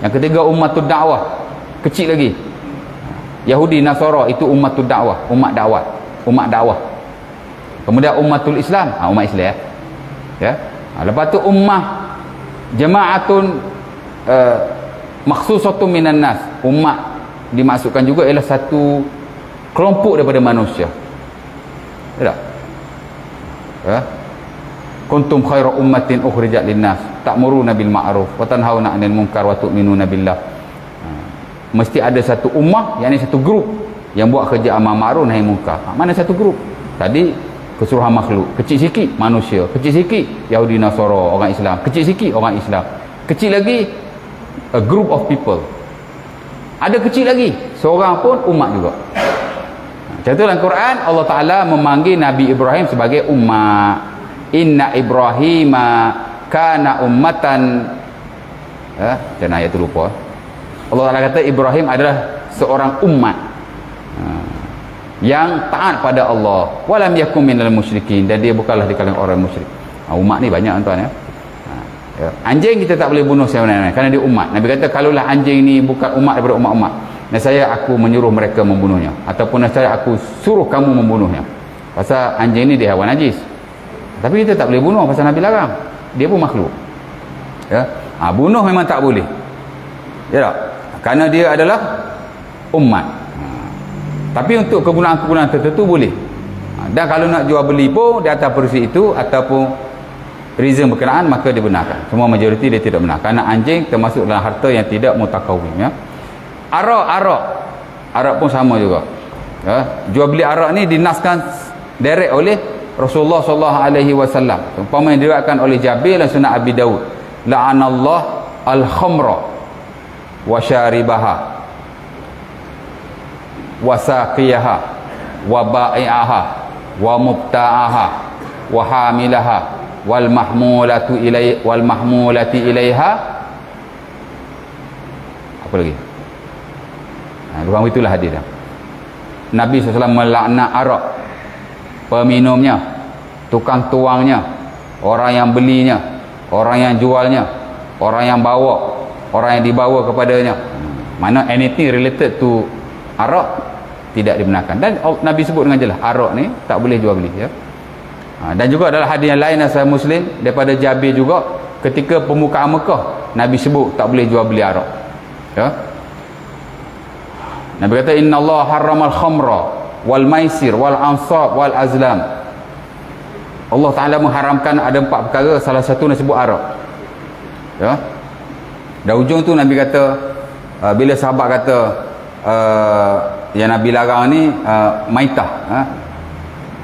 Yang ketiga ummatud dakwah, kecil lagi. Yahudi Nasara itu ummatud dakwah, umat dakwah. Kemudian ummatul Islam, umat Islam ya. Lepas tu ummah jama'atun makhsusatun minan nas, umat dimasukkan juga ialah satu kelompok daripada manusia. Tak? Ya. Kuntum khairu ummatin ukhrijat linnas ta'muruna bil ma'ruf wa tanhauna 'anil munkar wa tu'minuna billah. Mesti ada satu ummah, yakni satu grup yang buat kerja amal ma'ruf nahi munkar. Mana satu grup? Tadi keseluruhan makhluk, kecil sikit manusia, kecil sikit Yahudi Nasara orang Islam, kecil sikit orang Islam, kecil lagi a group of people, ada kecil lagi seorang pun umat juga. Macam tu dalam Quran Allah Ta'ala memanggil Nabi Ibrahim sebagai umat. Inna Ibrahima kana ummatan, macam ayat tu lupa. Allah Ta'ala kata Ibrahim adalah seorang umat yang taat pada Allah, walam yakum minal musyrikin, dan dia bukanlah di kalangan orang musyrik. Umat ni banyak tuan ya. Anjing kita tak boleh bunuh sebenarnya kerana dia umat. Nabi kata kalaulah anjing ni bukan umat daripada umat-umat, nescaya aku menyuruh mereka membunuhnya, ataupun nescaya aku suruh kamu membunuhnya. Pasal anjing ni dia haiwan najis. Tapi kita tak boleh bunuh pasal Nabi larang. Dia pun makhluk. Ya. Bunuh memang tak boleh. Ya tak? Kerana dia adalah umat. Tapi untuk kegunaan-kegunaan tertentu boleh. Dan kalau nak jual beli pun di atas perisi itu ataupun reason berkenaan, maka dibenarkan. Semua majoriti dia tidak benar. Kerana anjing termasuk dalam harta yang tidak mutakawim. Ya. Arak pun sama juga. Ya. Jual beli arak ni dinaskan direct oleh Rasulullah SAW. Umpama yang diriwayatkan oleh Jabir dan Sunan Abi Daud, la'anallah al-khamra wa syaribaha wa saqiyaha wa ba'i'aha wa mubta'aha wa hamilaha wal mahmulati ilaiha. Apa lagi? Bukan itulah hadis dah. Nabi SAW melaknat arak, peminumnya, tukang tuangnya, orang yang belinya, orang yang jualnya, orang yang bawa, orang yang dibawa kepadanya. Mana anything related to arak tidak dibenarkan. Dan Nabi sebut dengan jelas arak ni tak boleh jual beli ya. Dan juga adalah hadis yang lain Sahih Muslim daripada Jabir juga, ketika pembukaan Mekah Nabi sebut tak boleh jual beli arak ya. Nabi kata innallaha harramal khamra wal maisir wal ansab wal azlam. Allah Ta'ala mengharamkan ada 4 perkara, salah satu Nabi sebut arak ya. Dan ujung tu Nabi kata bila sahabat kata yang Nabi larang ni maitah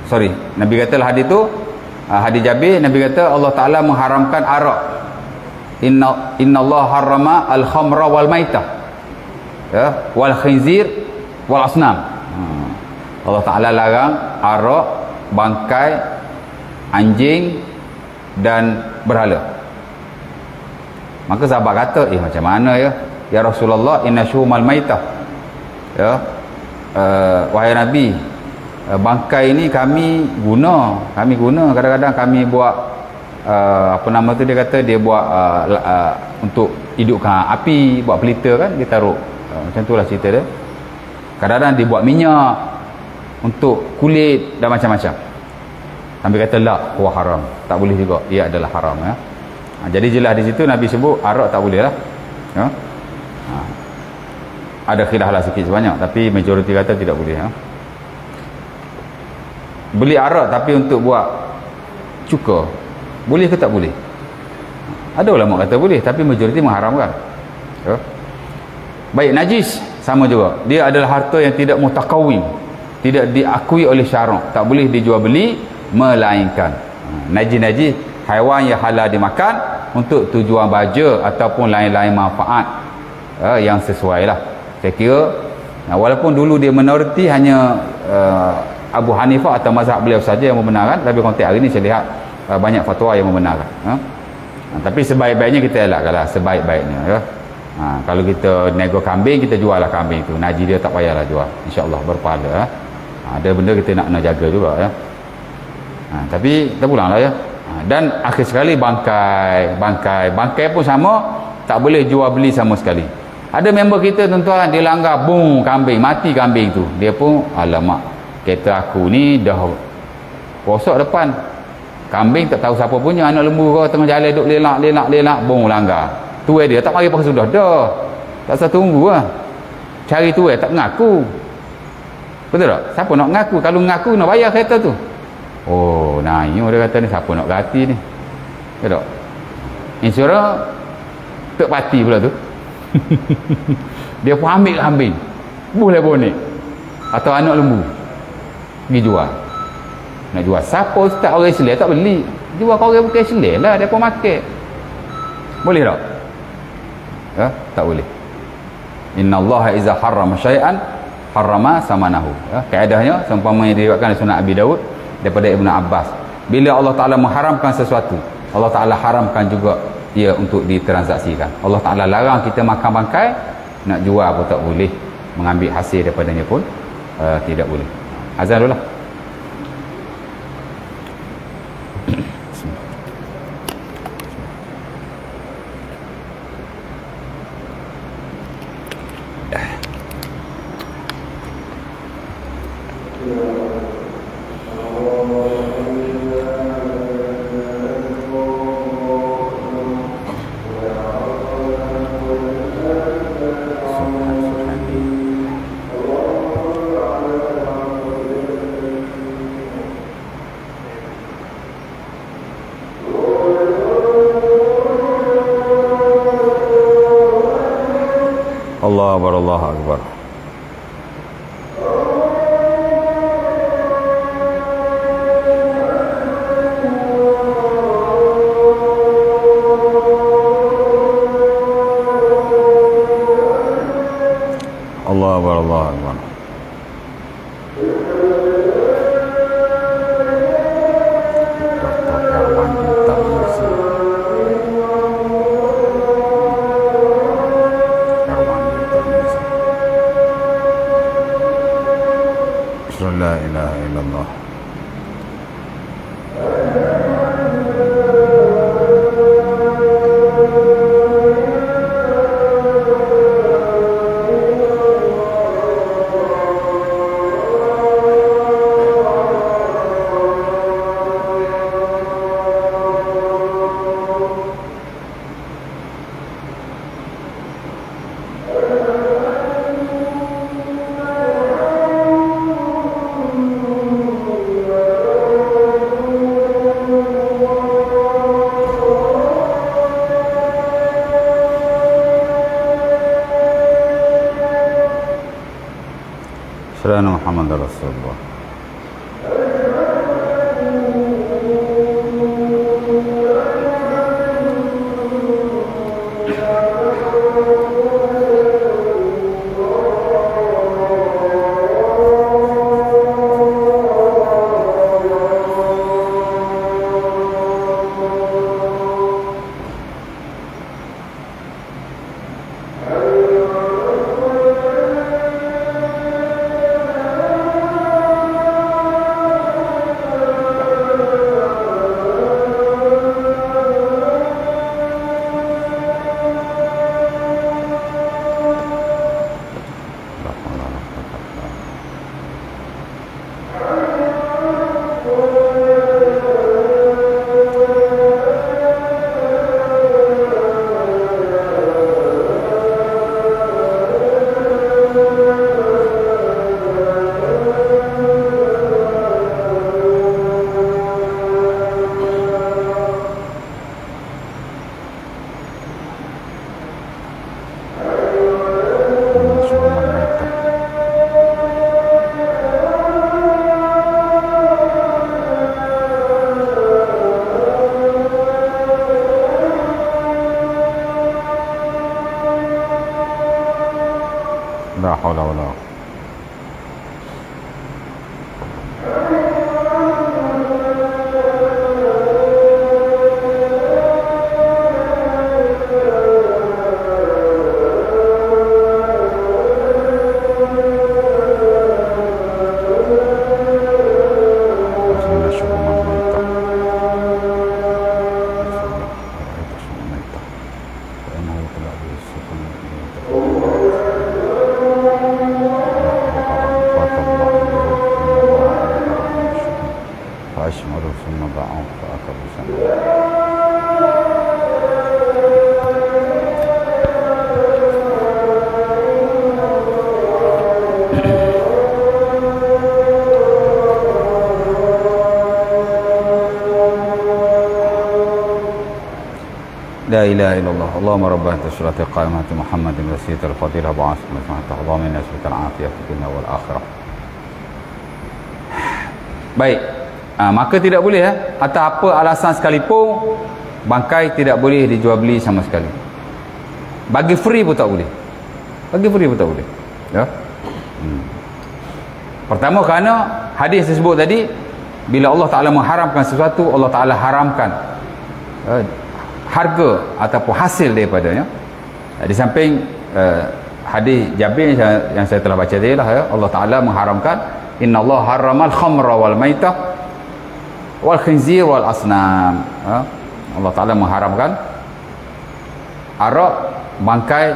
sorry, Nabi kata lah hadis tu hadis Jabir, Nabi kata Allah Ta'ala mengharamkan arak. Innallaha harrama al khamra wal maitah ya, wal khinzir wal asnam. Allah Ta'ala larang arak, bangkai, anjing dan berhala. Maka sahabat kata macam mana ya Rasulullah, inna syumal maitah ya, wahai Nabi, bangkai ni kami guna kadang-kadang kami buat apa nama tu, dia kata dia buat untuk hidupkan api, buat pelita kan, dia taruh macam tu lah cerita dia. Kadang-kadang dia buat minyak untuk kulit dan macam-macam. Nabi kata la huwa haram, tak boleh juga, ia adalah haram ya. Jadi jelas di situ Nabi sebut arak tak boleh lah ya. Ada khilaf lah sikit sebanyak, tapi majoriti kata tidak boleh ya. Beli arak tapi untuk buat cuka, boleh ke tak boleh? Ada ulama kata boleh, tapi majoriti mengharamkan ya. Baik, najis sama juga, dia adalah harta yang tidak mutakawim, tidak diakui oleh syarak, tak boleh dijual beli, melainkan najis haiwan yang halal dimakan untuk tujuan baja ataupun lain-lain manfaat yang sesuai lah. Saya kira walaupun dulu dia minoriti, hanya Abu Hanifah atau mazhab beliau saja yang membenarkan, tapi konteks hari ni saya lihat banyak fatwa yang membenarkan tapi sebaik-baiknya kita elakkanlah, sebaik-baiknya ya. Kalau kita nego kambing, kita jual lah kambing tu, najis dia tak payahlah jual, insyaAllah berpahala ada benda kita nak jaga juga ya. Tapi kita pulang lah ya. Dan akhir sekali bangkai pun sama, tak boleh jual beli sama sekali. Ada member kita tuan-tuan, dia langgar boom kambing, mati kambing tu, dia pun alamak, kereta aku ni dah rosak depan, kambing tak tahu siapa punya, anak lembu kau tengah jalan duk lelak boom langgar. Tu dia tak mari pakai sudah dah, tak usah tunggu lah, cari tu tak ngaku. Betul tak? Siapa nak ngaku? Kalau ngaku nak bayar kereta tu. Oh, Nayu dia kata ni, siapa nak ganti ni? Ya tak? Insurans tak pati pula tu. Dia pun ambil kambing, boleh bonek atau anak lembu, pergi jual. Nak jual siapa ustaz, orang Islam tak beli, jual kau orang bukan Islam lah, dia pun market. Boleh tak? ya, tak boleh. Innallaha iza harrama syai'an harrama samanahu, ya. Kaedahnya seumpama yang diriwayatkan oleh Sunan Abi Daud daripada Ibnu Abbas, bila Allah Taala mengharamkan sesuatu, Allah Taala haramkan juga ia untuk ditransaksikan. Allah Taala larang kita makan bangkai, nak jual pun tak boleh, mengambil hasil daripadanya pun tidak boleh. Azan dulu lah. Allahu Akbar, Allahu Akbar. Allahu Akbar, Allahu Akbar. La ilaha illallah. Sayyidina Muhammad Rasulullah. La hawla wa la فأشمروا ثم ضاعوا فأكبوا سنة. لا إله إلا الله اللهم رب هذه الصلاة القائمة محمد وسيلة الفضيلة بعث تحظى من نسبة العافية في الدنيا والآخرة. Baik, maka tidak boleh atas apa alasan sekalipun bangkai tidak boleh dijual beli sama sekali. Bagi free pun tak boleh. Bagi free pun tak boleh. Ya. Pertama kerana hadis tersebut tadi, bila Allah Ta'ala mengharamkan sesuatu, Allah Ta'ala haramkan harga ataupun hasil daripadanya. Di samping hadis Jabir yang saya telah baca tadi lah, ya, Allah Ta'ala mengharamkan, Inna Allah haramal khamra wal maitah wal khinzir wal asnam. Allah Ta'ala mengharamkan arak, bangkai,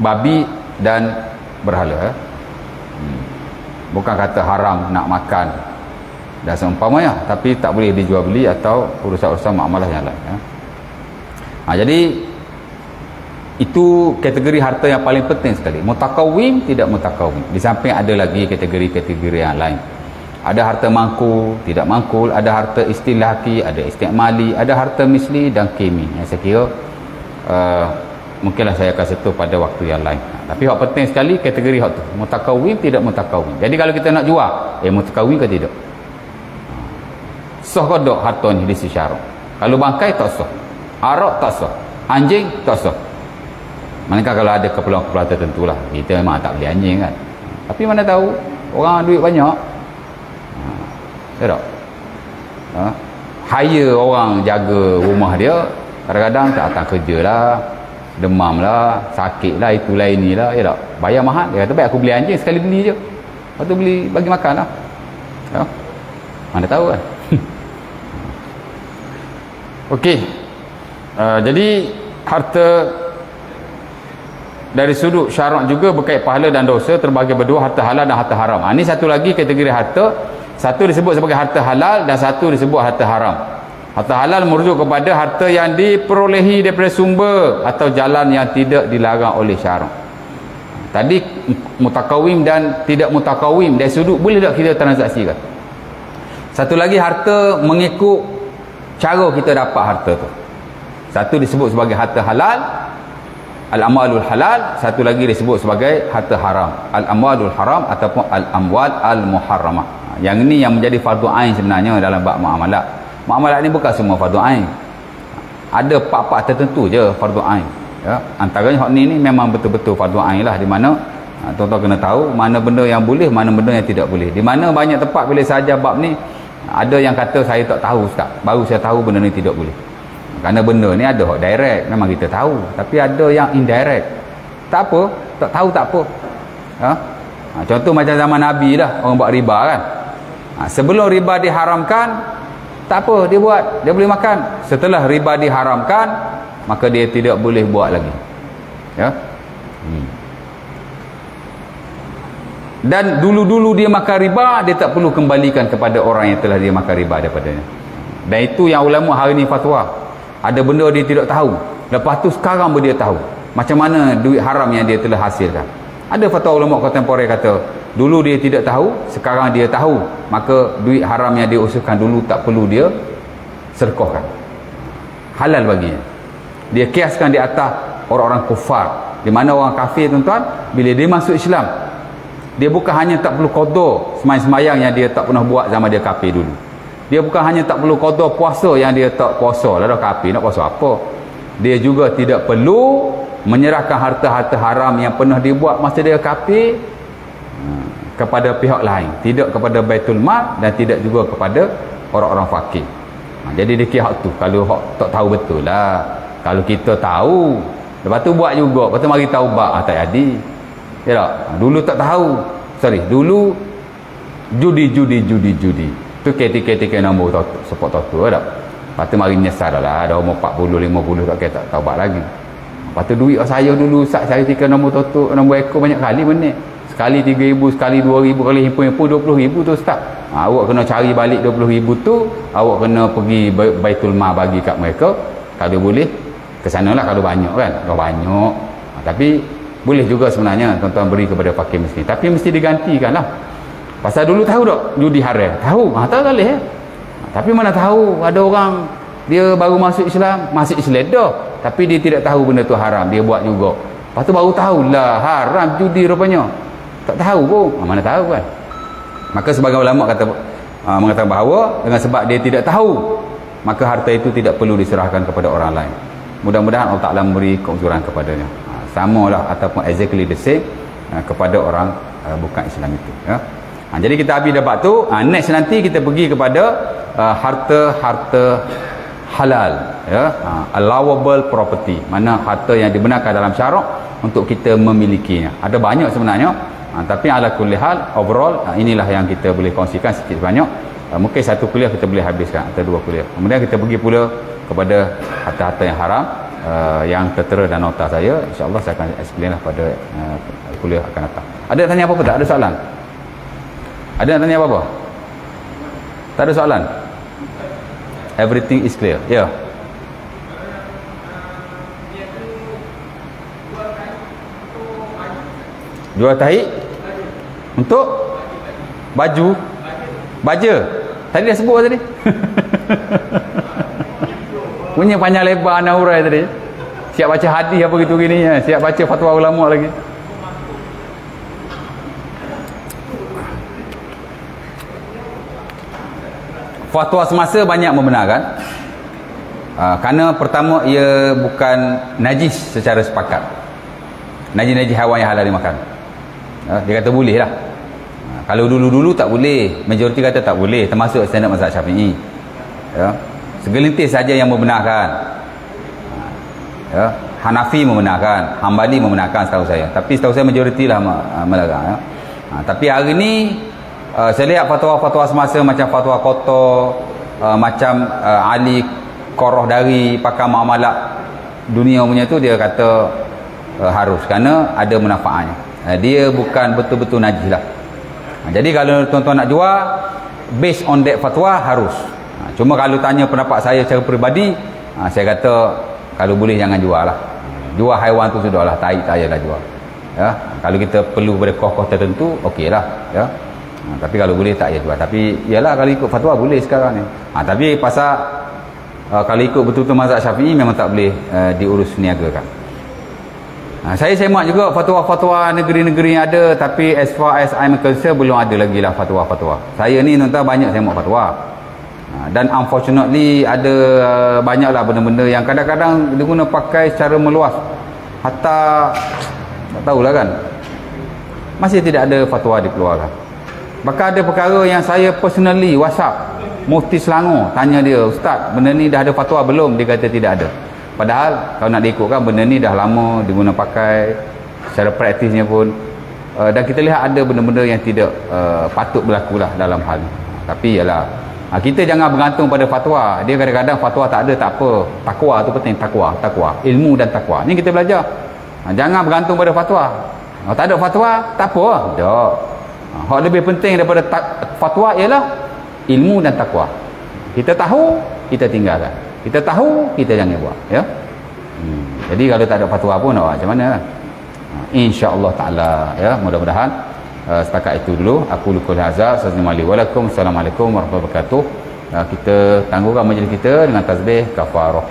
babi dan berhala. Bukan kata haram nak makan dan seumpamanya, tapi tak boleh dijual beli atau urusan-urusan muamalah yang lain, ya. Jadi itu kategori harta yang paling penting sekali. Mutakawim, tidak mutakawim. Di samping ada lagi kategori-kategori yang lain. Ada harta mangkul, tidak mangkul, ada harta istilahki, ada istimali, ada harta misli dan kimi. Yang saya kira mungkinlah saya akan sentuh pada waktu yang lain. Tapi yang penting sekali kategori hak tu, mutakawim, tidak mutakawim. Jadi kalau kita nak jual, mutakawim ke tidak? Sah ke tak harta ni di sisi syarak? Kalau bangkai tak sah, arak tak sah, anjing tak sah. Manakala kalau ada keperluan-keperluan tertentu lah, kita memang tak beli anjing kan. Tapi mana tahu orang duit banyak, tak? Hire orang jaga rumah dia, kadang-kadang tak datang kerja lah, demam lah, sakit lah, itulah inilah, ya tak? Bayar mahal. Dia kata baik aku beli anjing sekali beli je, lepas tu beli bagi makan lah, ya? Mana tahu kan. Okey, jadi harta dari sudut syarak juga berkait pahala dan dosa terbagi berdua, harta halal dan harta haram. Ini satu lagi kategori harta, satu disebut sebagai harta halal dan satu disebut harta haram. Harta halal merujuk kepada harta yang diperolehi daripada sumber atau jalan yang tidak dilarang oleh syarak. Tadi mutakawim dan tidak mutakawim, dari sudut boleh tak kita transaksikan. Satu lagi harta mengikut cara kita dapat harta tu. Satu disebut sebagai harta halal, al-amwalul halal. Satu lagi disebut sebagai harta haram, al-amwalul haram ataupun al-amwal al-muharramah. Yang ini yang menjadi fardu ain sebenarnya dalam bab muamalat. Muamalat ni bukan semua fardu ain. Ada part-part tertentu je fardu ain, ya. Antaranya hak ni memang betul-betul fardu ain lah, di mana tuan-tuan kena tahu mana benda yang boleh, mana benda yang tidak boleh. Di mana banyak tempat bila saja bab ni ada yang kata saya tak tahu Ustaz, baru saya tahu benda ni tidak boleh. Kerana benda ni ada hak direct, memang kita tahu, tapi ada yang indirect. Tak apa, tak tahu tak apa, ha? Contoh macam zaman Nabi dah, orang buat riba kan. Sebelum riba diharamkan, tak apa dia buat, dia boleh makan. Setelah riba diharamkan, maka dia tidak boleh buat lagi, ya. Dan dulu-dulu dia makan riba, dia tak perlu kembalikan kepada orang yang telah dia makan riba daripadanya. Dan itu yang ulama hari ni fatwa. Ada benda dia tidak tahu, lepas tu sekarang dia tahu macam mana duit haram yang dia telah hasilkan. Ada fatwa ulama kontemporer kata, dulu dia tidak tahu, sekarang dia tahu, maka duit haram yang dia usahakan dulu tak perlu dia sedekahkan, halal baginya. Dia kiaskan di atas orang-orang kufar, di mana orang kafir tuan-tuan, bila dia masuk Islam, dia bukan hanya tak perlu qada sembahyang yang dia tak pernah buat zaman dia kafir dulu. Dia bukan hanya tak perlu qada puasa yang dia tak puasa lah dah kafir, nak puasa apa. Dia juga tidak perlu menyerahkan harta-harta haram yang pernah dibuat masa dia kafir kepada pihak lain, tidak kepada Baitul Mal dan tidak juga kepada orang-orang fakir. Jadi dia kira hak tu, kalau hak tak tahu betul lah. Kalau kita tahu, lepas tu buat juga, lepas tu mari taubat, tak jadi. Ya tak? Dulu tak tahu, dulu judi tu ketika nombor support totu tak. Lepas tu mari nyesal lah, dah umur 40-50 tak kata taubat lagi. Lepas tu duit saya dulu Ustaz cari tiga nombor totu, nombor ekor banyak kali menit. Sekali 3,000, sekali 2,000, kali himpun-himpun 20,000 tu Ustaz. Awak kena cari balik 20,000 tu, awak kena pergi Baitul Mal bagi kat mereka. Kalau boleh ke sanalah, kalau banyak kan. Kalau banyak, tapi boleh juga sebenarnya tuan-tuan beri kepada fakir miskin, tapi mesti digantikan lah. Pasal dulu tahu tak judi haram? Tahu, tahu boleh ya. Tapi mana tahu ada orang dia baru masuk Islam dah, tapi dia tidak tahu benda tu haram, dia buat juga. Lepas tu baru tahu lah haram judi rupanya. Tak tahu pun, mana tahu kan. Maka sebagai ulama kata mengatakan bahawa dengan sebab dia tidak tahu, maka harta itu tidak perlu diserahkan kepada orang lain. mudah-mudahan Allah Ta'ala memberi keuzuran kepadanya. Samalah ataupun exactly the same kepada orang bukan Islam itu, ya. Jadi kita habis dapat tu, next nanti kita pergi kepada harta-harta halal, ya. Allowable property, mana harta yang dibenarkan dalam syarak untuk kita memilikinya. Ada banyak sebenarnya, tapi ala kulli hal overall inilah yang kita boleh kongsikan sikit banyak. Mungkin satu kuliah kita boleh habiskan atau dua kuliah. Kemudian kita pergi pula kepada harta-harta yang haram yang tertera dalam nota saya. InsyaAllah saya akan explain lah pada kuliah akan datang. Ada yang tanya apa-apa tak? Ada soalan? Ada yang tanya apa-apa? Tak ada soalan? Everything is clear. Ya. Yeah. Jual tahi untuk baju, baja. Tadi dah sebut tadi. Punya panjang lebar anak urai tadi. Siap baca hadis apa gitu gini ya. Siap baca fatwa ulama lagi. Fatwa semasa banyak membenarkan. Kerana pertama ia bukan najis secara sepakat. Najis-najis haiwan yang halal dimakan. Dia kata boleh lah. Kalau dulu-dulu tak boleh, majoriti kata tak boleh, termasuk standard mazhab Syafi'i, ya. Segelintir saja yang membenarkan, ya. Hanafi membenarkan, Hambali membenarkan setahu saya, tapi setahu saya majoriti lah melarang, ya. Tapi hari ni saya lihat fatwa-fatwa semasa macam fatwa Kotor, macam Ali Koroh dari pakar muamalah dunia punya tu, dia kata harus, kerana ada manfaatnya. Dia bukan betul-betul najis lah. Jadi kalau tuan-tuan nak jual based on that fatwa harus. Cuma kalau tanya pendapat saya secara peribadi, saya kata kalau boleh jangan jual lah. Jual haiwan tu sudah lah, tak payahlah jual, ya. Kalau kita perlu pada koh-koh tertentu, okey lah, ya. Tapi kalau boleh tak payah jual. Tapi ialah kalau ikut fatwa boleh sekarang ni. Tapi pasal kalau ikut betul-betul mazhab Syafi'i memang tak boleh diurus niagakan. Saya semak juga fatwa-fatwa negeri-negeri yang ada, tapi as far as I'm concerned belum ada lagi lah fatwa-fatwa. Saya ni tuan-tuan banyak semak fatwa, dan unfortunately ada banyaklah benda-benda yang kadang-kadang diguna pakai secara meluas, hatta tak tahulah kan, masih tidak ada fatwa dikeluarkan. Bahkan ada perkara yang saya personally WhatsApp Mufti Selangor, tanya dia, Ustaz benda ni dah ada fatwa belum? Dia kata tidak ada. Padahal kalau nak diikutkan benda ni dah lama diguna pakai secara praktisnya pun, dan kita lihat ada benda-benda yang tidak patut berlaku lah dalam hal ni. Tapi ialah kita jangan bergantung pada fatwa. Dia kadang-kadang fatwa tak ada, tak apa. Takwa tu penting, takwa, ilmu dan takwa ni kita belajar. Jangan bergantung pada fatwa. Tak ada fatwa tak apa, tak. Hak lebih penting daripada fatwa ialah ilmu dan takwa. Kita tahu, kita tinggalkan. Kita tahu, kita jangan buat, ya. Jadi kalau tak ada fatwa pun nak macam mana? Insya-Allah taala, ya, mudah-mudahan setakat itu dulu. Aku lukul hazar, Assalamualaikum warahmatullahi wabarakatuh. Kita tangguhkan majlis kita dengan tasbih kafarah.